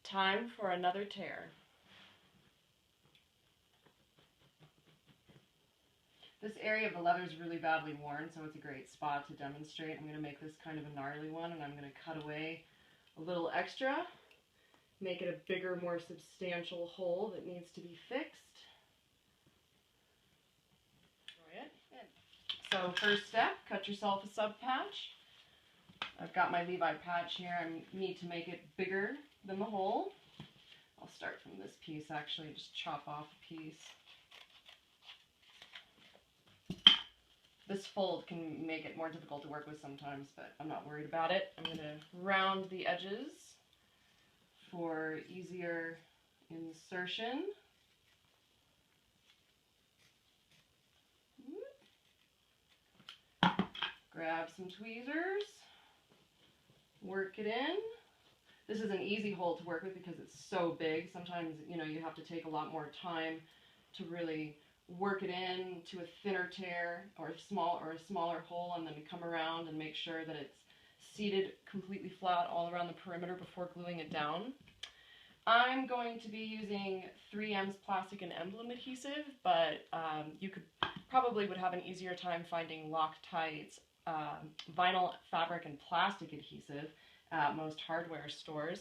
Time for another tear. This area of the leather is really badly worn, so it's a great spot to demonstrate. I'm going to make this kind of a gnarly one, and I'm going to cut away a little extra, make it a bigger, more substantial hole that needs to be fixed. So first step, cut yourself a sub patch. I've got my Levi patch here. I need to make it bigger than the hole. I'll start from this piece actually, just chop off a piece. This fold can make it more difficult to work with sometimes, but I'm not worried about it. I'm going to round the edges for easier insertion. Grab some tweezers, work it in. This is an easy hole to work with because it's so big. Sometimes, you know, you have to take a lot more time to really work it in to a thinner tear or a smaller hole, and then come around and make sure that it's seated completely flat all around the perimeter before gluing it down. I'm going to be using 3M's plastic and emblem adhesive, but you probably would have an easier time finding Loctite's vinyl, fabric, and plastic adhesive at most hardware stores.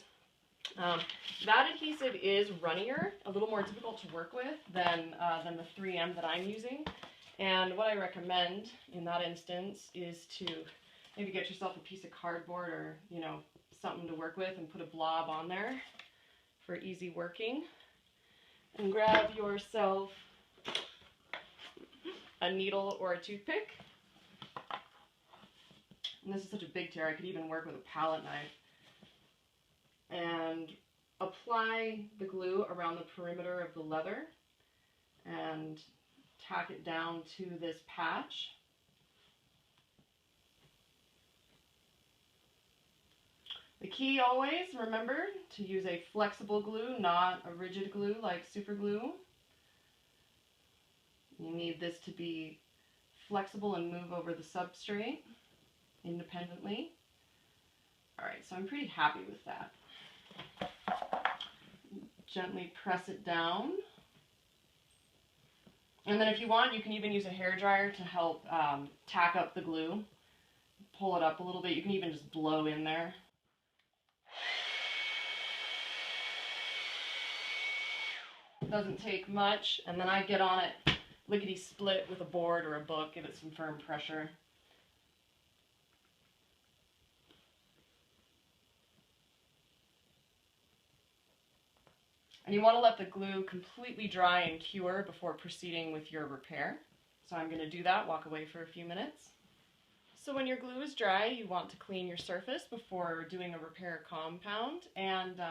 That adhesive is runnier, a little more difficult to work with than the 3M that I'm using. And what I recommend in that instance is to maybe get yourself a piece of cardboard or, you know, something to work with and put a blob on there for easy working. And grab yourself a needle or a toothpick. And this is such a big tear, I could even work with a palette knife. And apply the glue around the perimeter of the leather and tack it down to this patch. The key always, remember, to use a flexible glue, not a rigid glue like super glue. You need this to be flexible and move over the substrate independently. Alright, so I'm pretty happy with that. Gently press it down. And then if you want, you can even use a hairdryer to help tack up the glue. Pull it up a little bit. You can even just blow in there. It doesn't take much, and then I get on it lickety-split with a board or a book, give it some firm pressure. And you want to let the glue completely dry and cure before proceeding with your repair. So I'm going to do that, walk away for a few minutes. So when your glue is dry, you want to clean your surface before doing a repair compound. And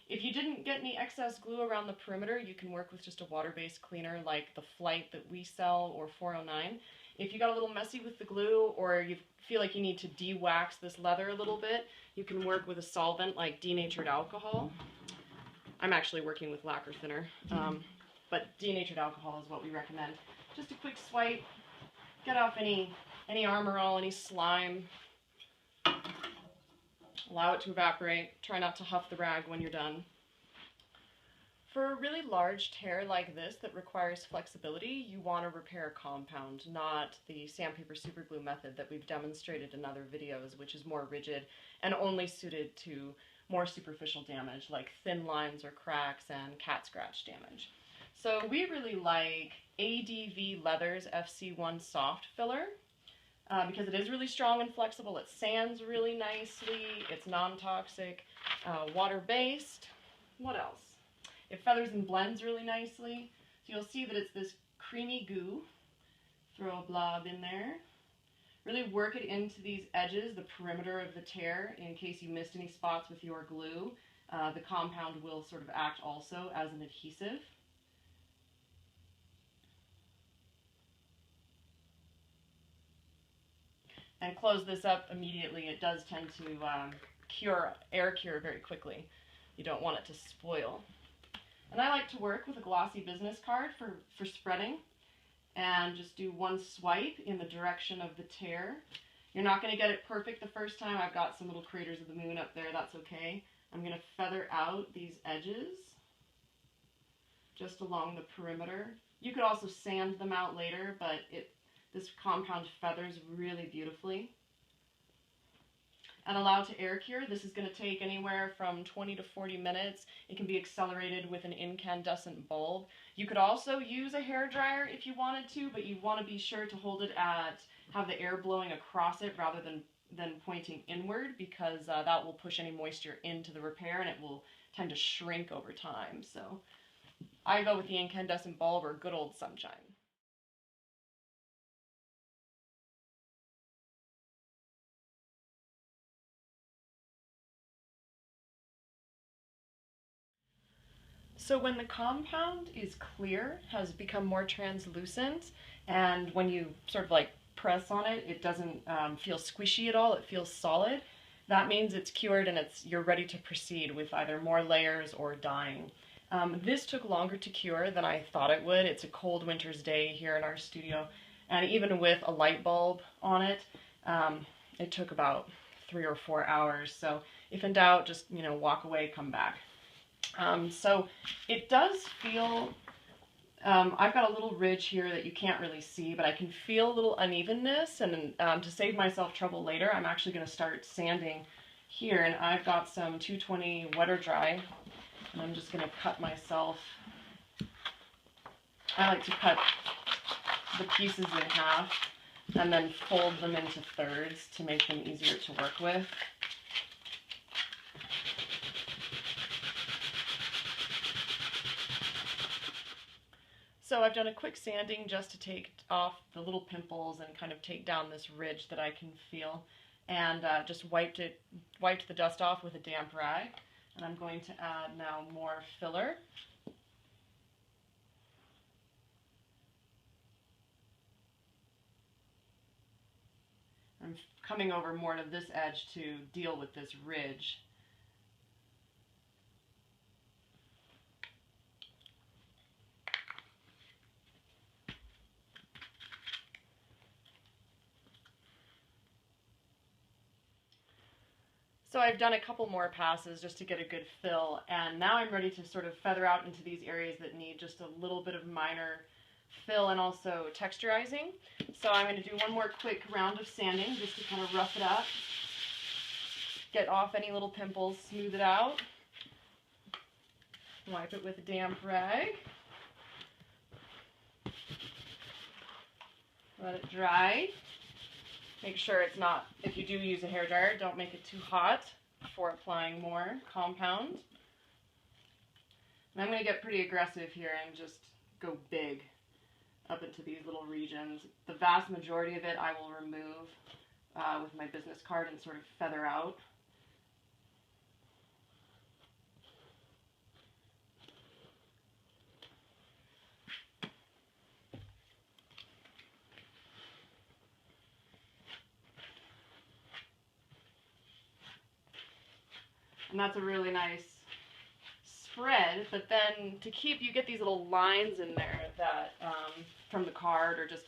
if you didn't get any excess glue around the perimeter, you can work with just a water-based cleaner like the Flight that we sell or 409. If you got a little messy with the glue, or you feel like you need to de-wax this leather a little bit, you can work with a solvent like denatured alcohol. I'm actually working with lacquer thinner, but denatured alcohol is what we recommend. Just a quick swipe, get off any armorol, any slime. Allow it to evaporate. Try not to huff the rag when you're done. For a really large tear like this that requires flexibility, you want a repair compound, not the sandpaper superglue method that we've demonstrated in other videos, which is more rigid and only suited to more superficial damage like thin lines or cracks and cat scratch damage. So we really like ADV Leather's FC1 Soft Filler because it is really strong and flexible. It sands really nicely. It's non-toxic, water-based. What else? It feathers and blends really nicely. So you'll see that it's this creamy goo. Throw a blob in there. Really work it into these edges, the perimeter of the tear, in case you missed any spots with your glue. The compound will sort of act also as an adhesive. And close this up immediately. It does tend to air cure very quickly. You don't want it to spoil. And I like to work with a glossy business card for spreading. And just do one swipe in the direction of the tear. You're not going to get it perfect the first time. I've got some little craters of the moon up there, that's okay. I'm going to feather out these edges just along the perimeter. You could also sand them out later, but this compound feathers really beautifully. And allow to air cure. This is going to take anywhere from 20 to 40 minutes. It can be accelerated with an incandescent bulb. You could also use a hairdryer if you wanted to, but you want to be sure to hold it have the air blowing across it rather than pointing inward, because that will push any moisture into the repair and it will tend to shrink over time. So I go with the incandescent bulb or good old sunshine. So when the compound is clear, has become more translucent, and when you sort of like press on it, it doesn't feel squishy at all, it feels solid, that means it's cured and you're ready to proceed with either more layers or dyeing. This took longer to cure than I thought it would. It's a cold winter's day here in our studio, and even with a light bulb on it, it took about 3 or 4 hours. So if in doubt, just walk away, come back. So it does feel, I've got a little ridge here that you can't really see, but I can feel a little unevenness, and to save myself trouble later, I'm actually going to start sanding here, and I've got some 220 wet or dry, and I'm just going to cut myself. I like to cut the pieces in half and then fold them into thirds to make them easier to work with. So I've done a quick sanding just to take off the little pimples and kind of take down this ridge that I can feel, and just wiped the dust off with a damp rag. And I'm going to add now more filler. I'm coming over more to this edge to deal with this ridge. So I've done a couple more passes just to get a good fill, and now I'm ready to sort of feather out into these areas that need just a little bit of minor fill and also texturizing. So I'm going to do one more quick round of sanding just to kind of rough it up, get off any little pimples, smooth it out, wipe it with a damp rag, let it dry. Make sure it's not, if you do use a hairdryer, don't make it too hot before applying more compound. And I'm going to get pretty aggressive here and just go big up into these little regions. The vast majority of it I will remove with my business card and sort of feather out. And that's a really nice spread, but then you get these little lines in there that from the card, or just,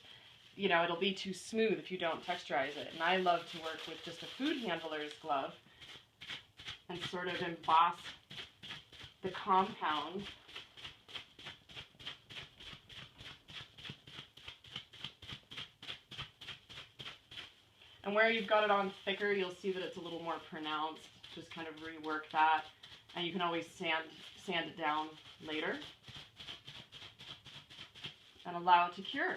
it'll be too smooth if you don't texturize it. And I love to work with just a food handler's glove and sort of emboss the compound. And where you've got it on thicker, you'll see that it's a little more pronounced. Just kind of rework that, and you can always sand it down later and allow it to cure.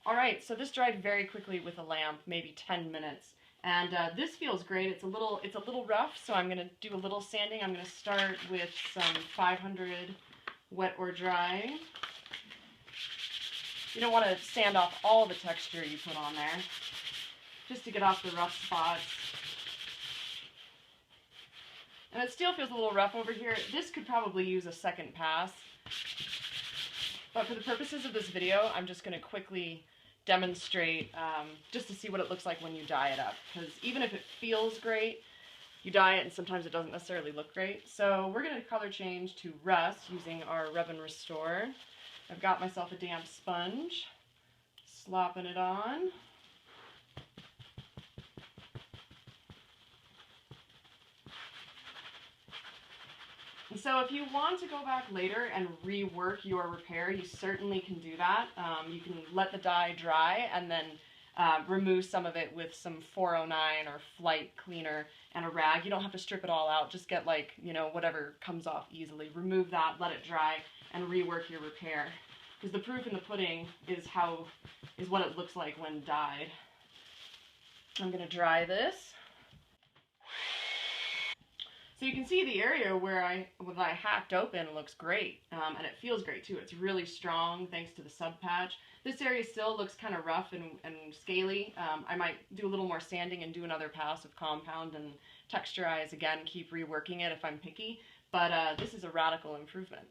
Alright, so this dried very quickly with a lamp, maybe 10 minutes. And this feels great. It's a little rough, so I'm going to do a little sanding. I'm going to start with some 500 wet or dry. You don't want to sand off all the texture you put on there, just to get off the rough spots. And it still feels a little rough over here. This could probably use a second pass. But for the purposes of this video, I'm just going to quickly demonstrate just to see what it looks like when you dye it up. Because even if it feels great, you dye it and sometimes it doesn't necessarily look great. So we're going to color change to rust using our Rub and Restore. I've got myself a damp sponge, slopping it on. So if you want to go back later and rework your repair, you certainly can do that. You can let the dye dry and then remove some of it with some 409 or Flight cleaner and a rag. You don't have to strip it all out. Just get like, you know, whatever comes off easily. Remove that, let it dry, and rework your repair. Because the proof in the pudding is what it looks like when dyed. I'm going to dry this. So you can see the area where I hacked open looks great, and it feels great too. It's really strong thanks to the sub patch. This area still looks kind of rough and scaly. I might do a little more sanding and do another pass of compound and texturize again, keep reworking it if I'm picky, but this is a radical improvement.